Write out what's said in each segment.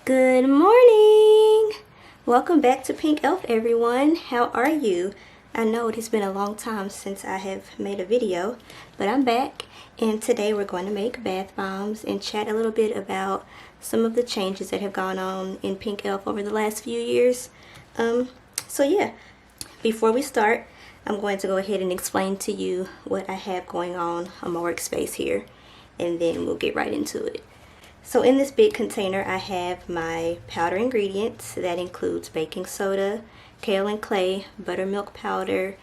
Good morning! Welcome back to Pienk Elf, everyone. How are you? I know it has been a long time since I have made a video, but I'm back, and today we're going to make bath bombs and chat a little bit about some of the changes that have gone on in Pienk Elf over the last few years. So yeah, before we start, I'm going to go ahead and explain to you what I have going on my workspace here, and then we'll get right into it. So in this big container, I have my powder ingredients. That includes baking soda, kaolin clay, buttermilk powder,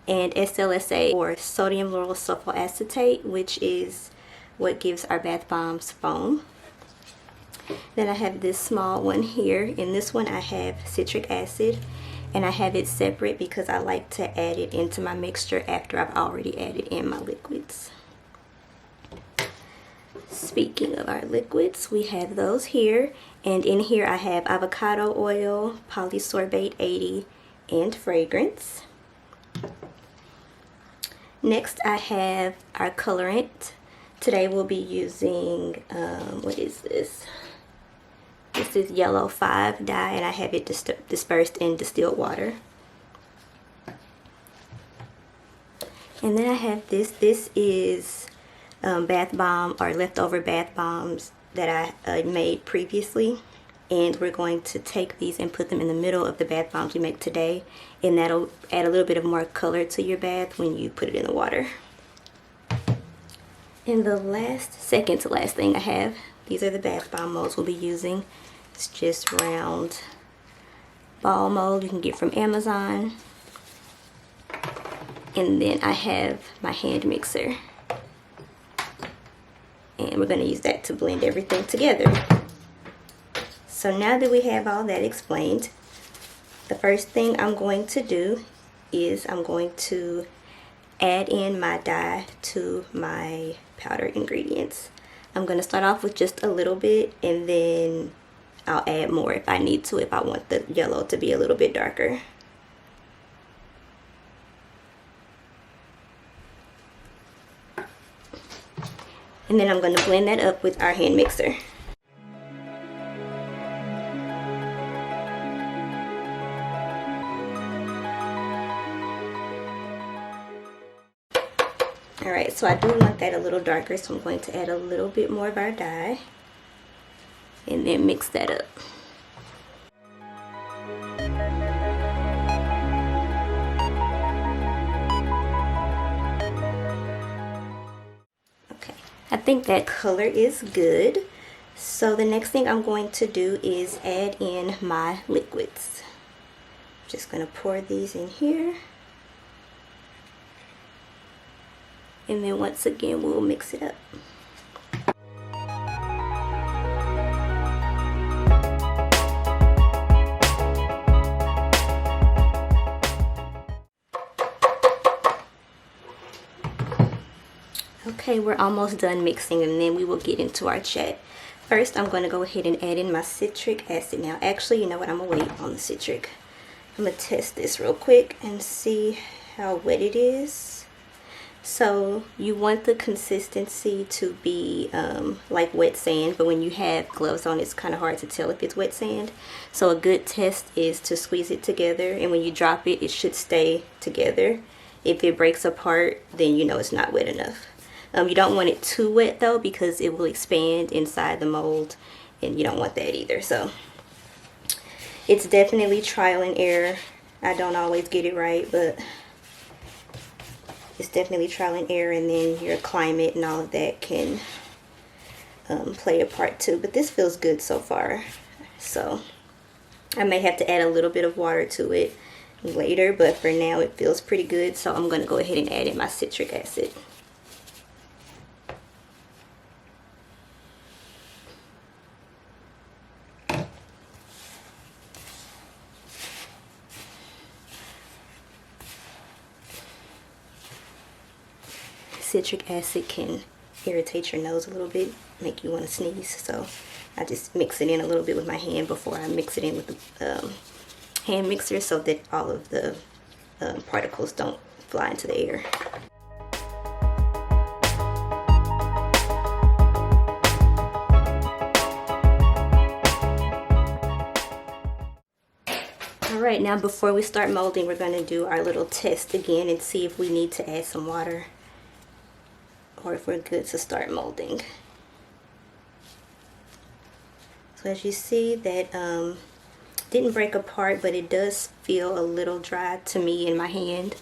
and SLSA, or sodium lauryl sulfate acetate, which is what gives our bath bombs foam. Then I have this small one here. In this one I have citric acid, and I have it separate because I like to add it into my mixture after I've already added in my liquids. Speaking of our liquids, we have those here, and in here I have avocado oil, polysorbate 80, and fragrance. Next I have our colorant. Today we'll be using, what is this? This is yellow 5 dye, and I have it dispersed in distilled water. And then I have this. This is bath bomb or leftover bath bombs that I made previously, and we're going to take these and put them in the middle of the bath bombs we make today, and that'll add a little bit of more color to your bath when you put it in the water. And the second to last thing I have, these are the bath bomb molds we'll be using. It's just round ball mold you can get from Amazon. And then I have my hand mixer, and we're going to use that to blend everything together. So now that we have all that explained, the first thing I'm going to do is I'm going to add in my dye to my powder ingredients. I'm going to start off with just a little bit, and then I'll add more if I need to, if I want the yellow to be a little bit darker. And then I'm going to blend that up with our hand mixer. Alright, so I do want that a little darker, so I'm going to add a little bit more of our dye and then mix that up. I think that color is good. So the next thing I'm going to do is add in my liquids. I'm just going to pour these in here. And then once again, we'll mix it up. Okay, we're almost done mixing, and then we will get into our chat. First, I'm going to go ahead and add in my citric acid. Now, actually, you know what? I'm going to wait on the citric. I'm going to test this real quick and see how wet it is. So, you want the consistency to be like wet sand, but when you have gloves on, it's kind of hard to tell if it's wet sand. So, a good test is to squeeze it together, and when you drop it, it should stay together. If it breaks apart, then you know it's not wet enough. You don't want it too wet though, because it will expand inside the mold, and you don't want that either. So it's definitely trial and error. I don't always get it right, but it's definitely trial and error, and then your climate and all of that can play a part too. But this feels good so far. So I may have to add a little bit of water to it later, but for now it feels pretty good. So I'm going to go ahead and add in my citric acid. Citric acid can irritate your nose a little bit, make you want to sneeze, so I just mix it in a little bit with my hand before I mix it in with the hand mixer, so that all of the particles don't fly into the air. Alright, now before we start molding, we're going to do our little test again and see if we need to add some water or if we're good to start molding. So as you see, that didn't break apart, but it does feel a little dry to me in my hand.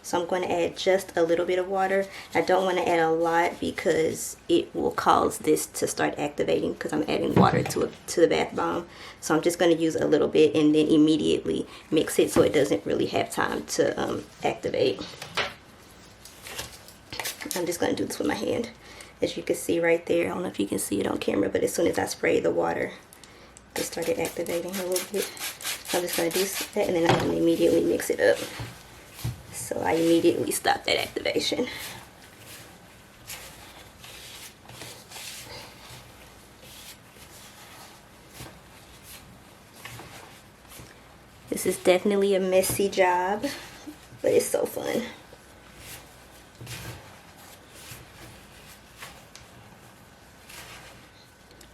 So I'm going to add just a little bit of water. I don't want to add a lot because it will cause this to start activating, because I'm adding water to the bath bomb. So I'm just going to use a little bit and then immediately mix it so it doesn't really have time to activate. I'm just going to do this with my hand. As you can see right there, I don't know if you can see it on camera, but as soon as I sprayed the water, it started activating a little bit. So I'm just going to do that, and then I'm going to immediately mix it up. So I immediately stop that activation. This is definitely a messy job, but it's so fun.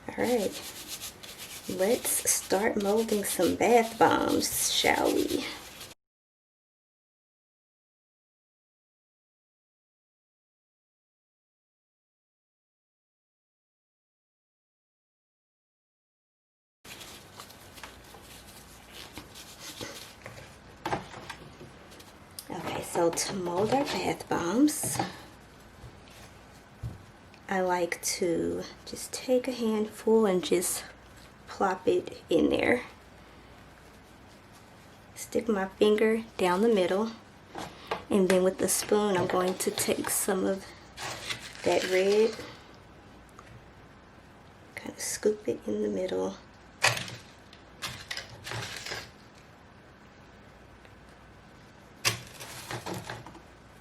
Alright, let's start molding some bath bombs, shall we? Okay, so to mold our bath bombs, I like to just take a handful and just plop it in there. Stick my finger down the middle, and then with the spoon I'm going to take some of that red, kind of scoop it in the middle.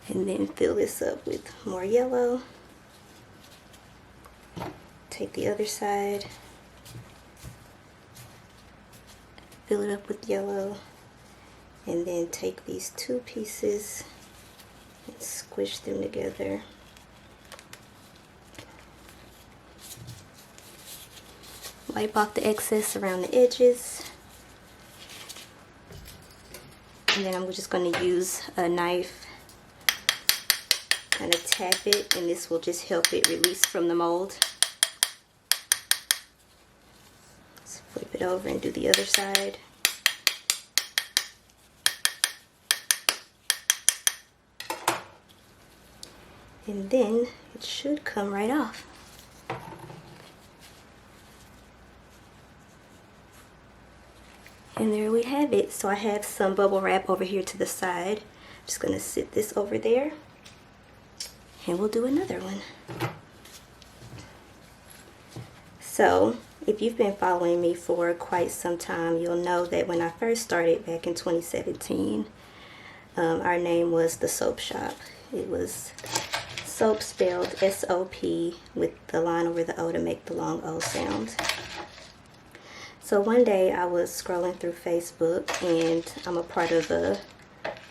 And then fill this up with more yellow. Take the other side, fill it up with yellow, and then take these two pieces and squish them together. Wipe off the excess around the edges. And then I'm just going to use a knife, kind of tap it, and this will just help it release from the mold. Let's flip it over and do the other side. And then it should come right off. And there we have it. So I have some bubble wrap over here to the side. I'm just going to sit this over there, and we'll do another one. So if you've been following me for quite some time, you'll know that when I first started back in 2017, our name was The Soap Shop. It was soap spelled S-O-P with the line over the O to make the long O sound. So one day I was scrolling through Facebook, and I'm a part of a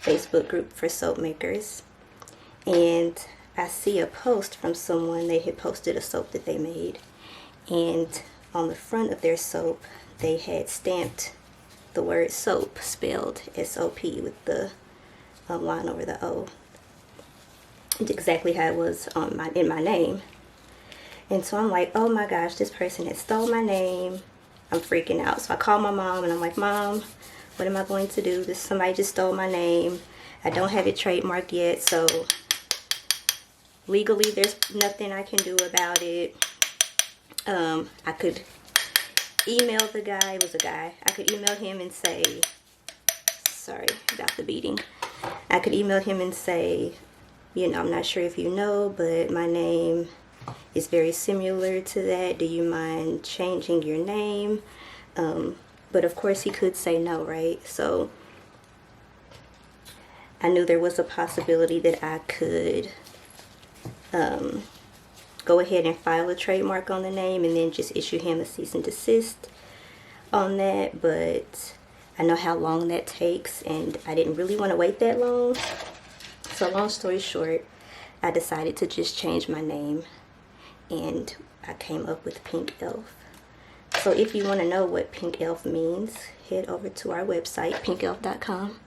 Facebook group for soap makers, and I see a post from someone. They had posted a soap that they made, and on the front of their soap they had stamped the word soap spelled S-O-P with the line over the O, exactly how it was on in my name. And so I'm like, oh my gosh, this person had stole my name. I'm freaking out. So I call my mom and I'm like, Mom, what am I going to do? Somebody just stole my name. I don't have it trademarked yet, so legally there's nothing I can do about it. I could email the guy. It was a guy. I could email him and say, sorry about the beating. I could email him and say, you know, I'm not sure if you know, but my name is very similar to that. Do you mind changing your name? But of course he could say no, right? So I knew there was a possibility that I could go ahead and file a trademark on the name and then just issue him a cease and desist on that. But I know how long that takes, and I didn't really want to wait that long. So long story short, I decided to just change my name, and I came up with Pienk Elf. So if you want to know what Pienk Elf means, head over to our website, pienkelf.com.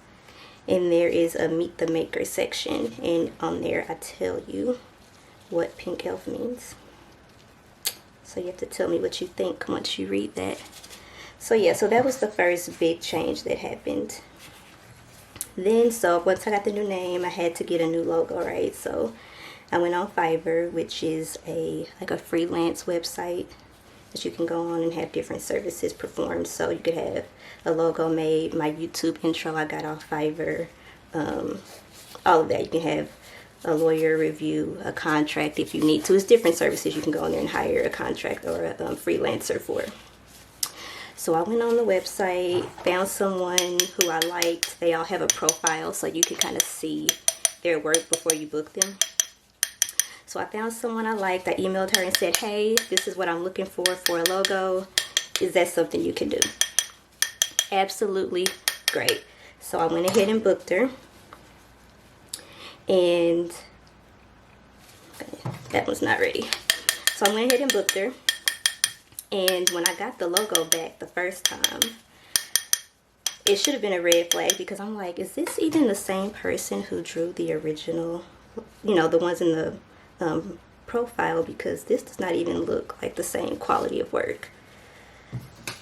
And there is a Meet the Maker section. And on there, I tell you what Pienk Elf means. So you have to tell me what you think once you read that. So yeah, so that was the first big change that happened. Then, so once I got the new name, I had to get a new logo, right? So I went on Fiverr, which is like a freelance website that you can go on and have different services performed. So you could have a logo made, my YouTube intro I got off Fiverr, all of that. You can have a lawyer review, a contract if you need to. It's different services you can go on there and hire a contract or a freelancer for. So I went on the website, found someone who I liked. They all have a profile so you can kind of see their work before you book them. So I found someone I liked. I emailed her and said, hey, this is what I'm looking for a logo. Is that something you can do? Absolutely great. So I went ahead and booked her. And that one's not ready. So I went ahead and booked her. And when I got the logo back the first time, it should have been a red flag because I'm like, is this even the same person who drew the original, you know, the ones in the profile? Because this does not even look like the same quality of work.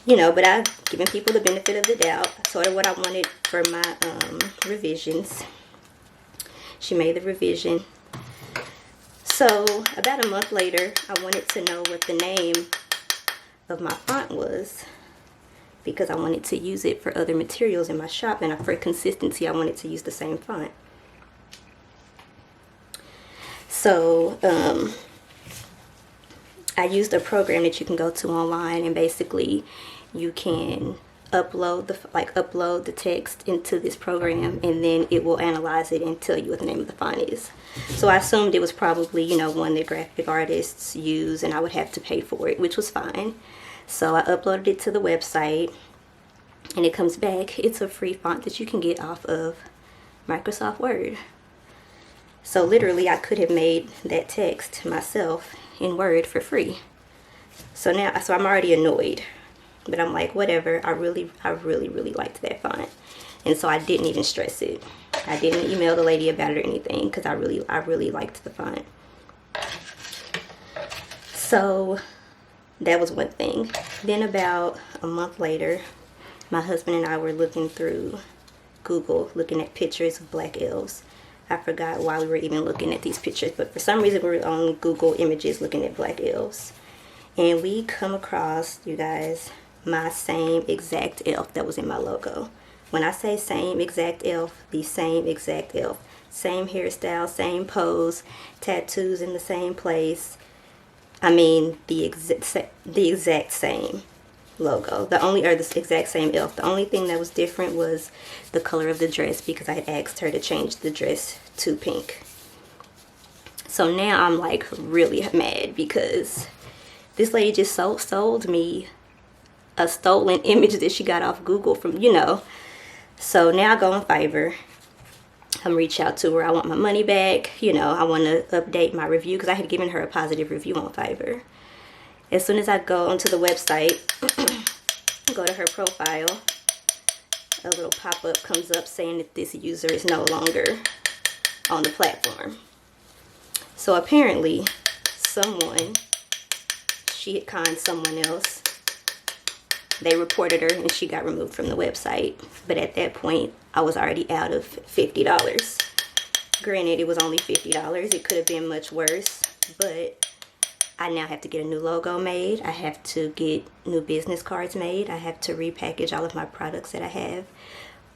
You know, but I've given people the benefit of the doubt. I told her what I wanted for my revisions. She made the revision. So about a month later, I wanted to know what the name of my font was because I wanted to use it for other materials in my shop, and for consistency I wanted to use the same font. So I used a program that you can go to online, and basically you can upload the text into this program, and then it will analyze it and tell you what the name of the font is. So I assumed it was probably, you know, one that graphic artists use, and I would have to pay for it, which was fine. So I uploaded it to the website, and it comes back. It's a free font that you can get off of Microsoft Word. So literally I could have made that text myself in Word for free. So I'm already annoyed, but I'm like, whatever. I really liked that font, and so I didn't even stress it. I didn't email the lady about it or anything because I really liked the font. So that was one thing. Then about a month later, my husband and I were looking through Google, looking at pictures of black elves. I forgot why we were even looking at these pictures, but for some reason we were on Google Images looking at black elves. And we come across, you guys, my same exact elf that was in my logo. When I say same exact elf, the same exact elf. Same hairstyle, same pose, tattoos in the same place. I mean, the exact same logo. The exact same elf. The only thing that was different was the color of the dress, because I had asked her to change the dress to pink. So now I'm like really mad because this lady just sold me a stolen image that she got off Google from, you know. So now I go on Fiverr. I'm reach out to her. I want my money back. You know, I want to update my review because I had given her a positive review on Fiverr. As soon as I go onto the website, go to her profile, a little pop-up comes up saying that this user is no longer on the platform. So apparently she had conned someone else. They reported her and she got removed from the website. But at that point, I was already out of $50. Granted, it was only $50. It could have been much worse, but I now have to get a new logo made. I have to get new business cards made. I have to repackage all of my products that I have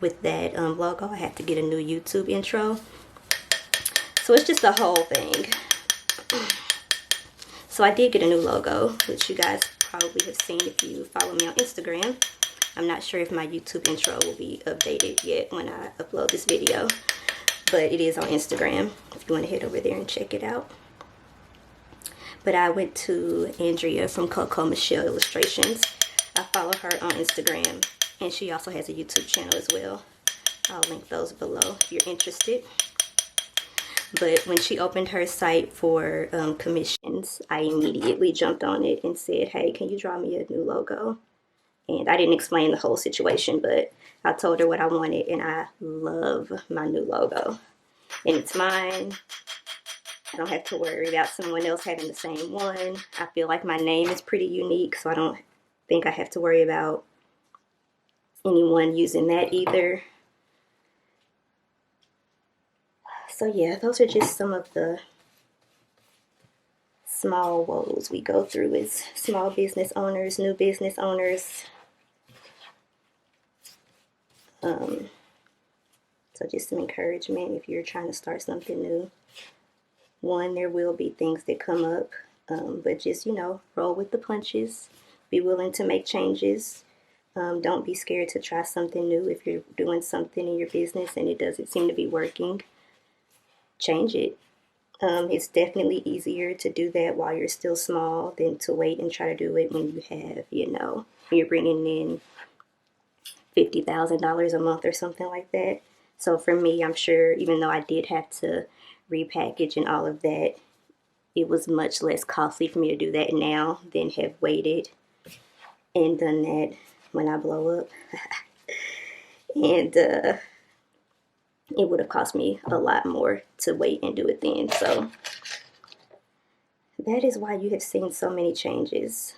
with that logo. I have to get a new YouTube intro. So it's just a whole thing. So I did get a new logo, which you guys probably have seen if you follow me on Instagram. I'm not sure if my YouTube intro will be updated yet when I upload this video, but it is on Instagram if you want to head over there and check it out. But I went to Andrea from Coco Michelle Illustrations. I follow her on Instagram, and she also has a YouTube channel as well. I'll link those below if you're interested. But when she opened her site for commissions, I immediately jumped on it and said, hey, can you draw me a new logo? And I didn't explain the whole situation, but I told her what I wanted, and I love my new logo. And it's mine. I don't have to worry about someone else having the same one. I feel like my name is pretty unique, so I don't think I have to worry about anyone using that either. So yeah, those are just some of the small woes we go through as small business owners, new business owners. So just some encouragement if you're trying to start something new. One, there will be things that come up, but just, roll with the punches. Be willing to make changes. Don't be scared to try something new. If you're doing something in your business and it doesn't seem to be working, change it. It's definitely easier to do that while you're still small than to wait and try to do it when you have, when you're bringing in $50,000 a month or something like that. So for me, I'm sure even though I did have to repackage and all of that, it was much less costly for me to do that now than have waited and done that when I blow up. And it would have cost me a lot more to wait and do it then. So that is why you have seen so many changes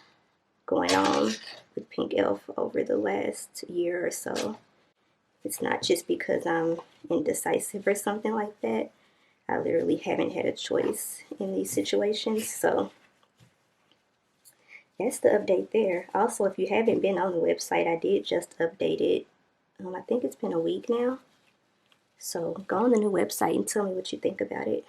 going on with Pienk Elf over the last year or so. It's not just because I'm indecisive or something like that. I literally haven't had a choice in these situations. So that's the update there. Also, if you haven't been on the website, I did just update it. I think it's been a week now. So go on the new website and tell me what you think about it.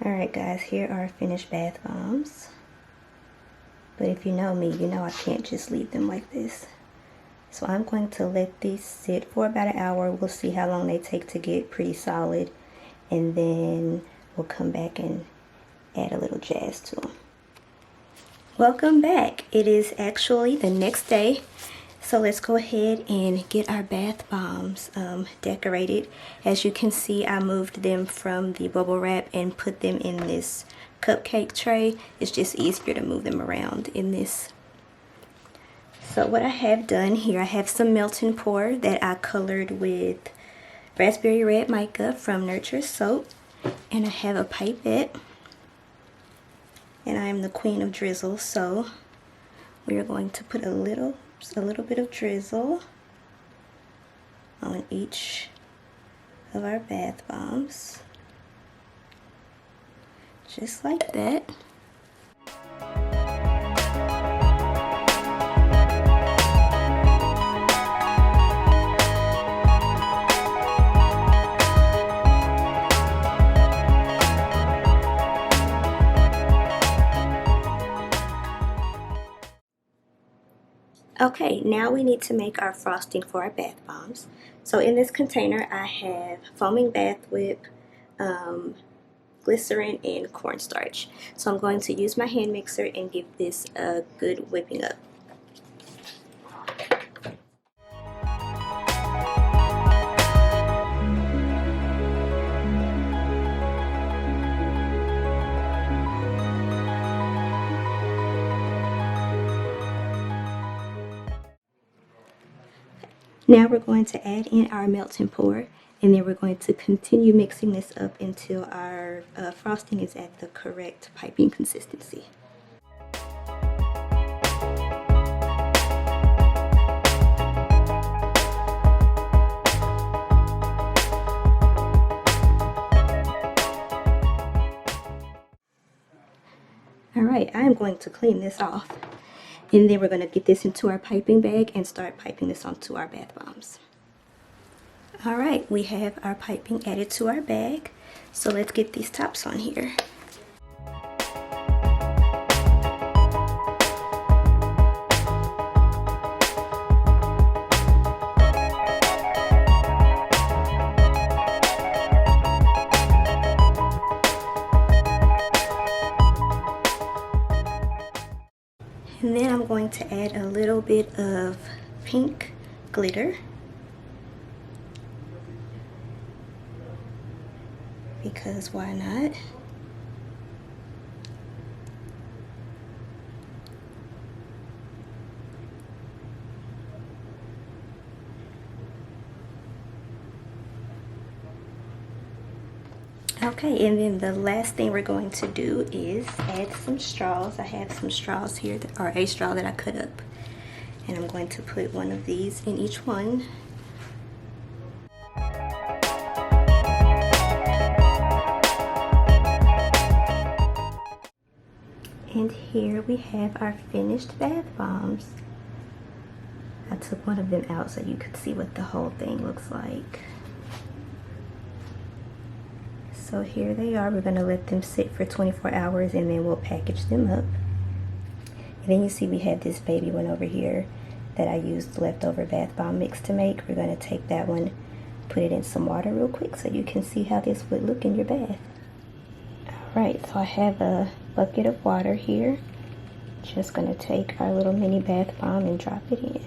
Alright guys, here are finished bath bombs. But if you know me, you know I can't just leave them like this. So I'm going to let these sit for about an hour. We'll see how long they take to get pretty solid. And then we'll come back and add a little jazz to them. Welcome back. It is actually the next day. So let's go ahead and get our bath bombs decorated. As you can see, I moved them from the bubble wrap and put them in this cupcake tray. It's just easier to move them around in this. So what I have done here, I have some melt and pour that I colored with raspberry red mica from Nurture Soap. And I have a pipette. And I am the queen of drizzle, so we are going to put a little bit of drizzle on each of our bath bombs, just like that. Okay, now we need to make our frosting for our bath bombs. So in this container I have foaming bath whip, glycerin, and cornstarch. So I'm going to use my hand mixer and give this a good whipping up. Now we're going to add in our melt and pour. And then we're going to continue mixing this up until our frosting is at the correct piping consistency. Alright, I'm going to clean this off. And then we're going to get this into our piping bag and start piping this onto our bath bombs. Alright, we have our piping added to our bag. So let's get these tops on here. And then I'm going to add a little bit of pink glitter, because why not? Okay, and then the last thing we're going to do is add some straws. I have some straws here, or a straw that I cut up. And I'm going to put one of these in each one. And here we have our finished bath bombs. I took one of them out so you could see what the whole thing looks like. So here they are. We're going to let them sit for 24 hours and then we'll package them up. And then you see we have this baby one over here that I used leftover bath bomb mix to make. We're going to take that one, put it in some water real quick so you can see how this would look in your bath. Alright, so I have a bucket of water here. Just going to take our little mini bath bomb and drop it in.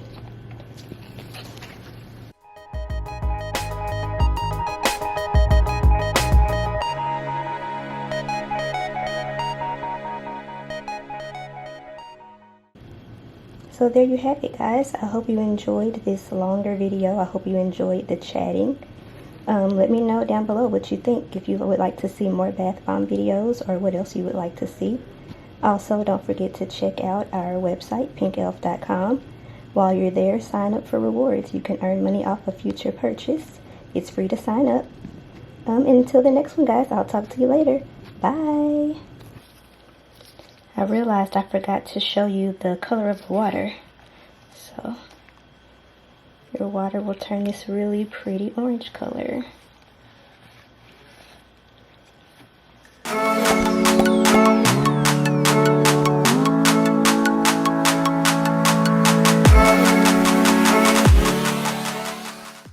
So there you have it, guys. I hope you enjoyed this longer video. I hope you enjoyed the chatting. Let me know down below what you think, if you would like to see more bath bomb videos or what else you would like to see. Also, don't forget to check out our website, pienkelf.com. While you're there, sign up for rewards. You can earn money off a future purchase. It's free to sign up. And until the next one, guys, I'll talk to you later. Bye. I realized I forgot to show you the color of the water. So your water will turn this really pretty orange color.